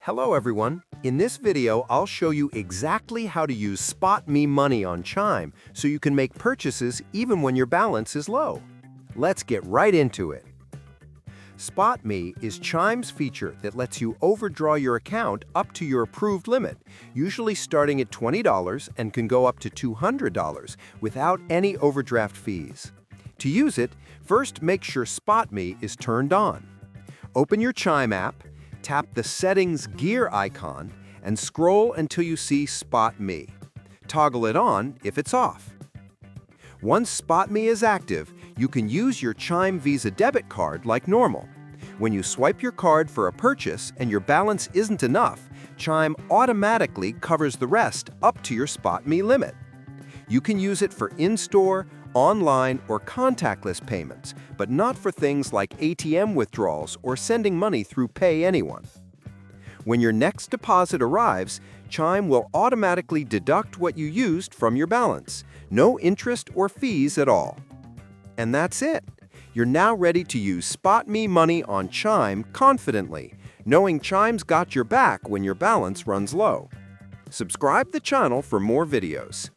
Hello everyone. In this video, I'll show you exactly how to use SpotMe money on Chime so you can make purchases even when your balance is low. Let's get right into it. SpotMe is Chime's feature that lets you overdraw your account up to your approved limit, usually starting at $20 and can go up to $200 without any overdraft fees. To use it, first make sure SpotMe is turned on. Open your Chime app, tap the Settings gear icon, and scroll until you see SpotMe. Toggle it on if it's off. Once SpotMe is active, you can use your Chime Visa debit card like normal. When you swipe your card for a purchase and your balance isn't enough, Chime automatically covers the rest up to your SpotMe limit. You can use it for in-store, online, or contactless payments, but not for things like ATM withdrawals or sending money through Pay Anyone. When your next deposit arrives, Chime will automatically deduct what you used from your balance. No interest or fees at all. And that's it. You're now ready to use SpotMe money on Chime confidently, knowing Chime's got your back when your balance runs low. Subscribe the channel for more videos.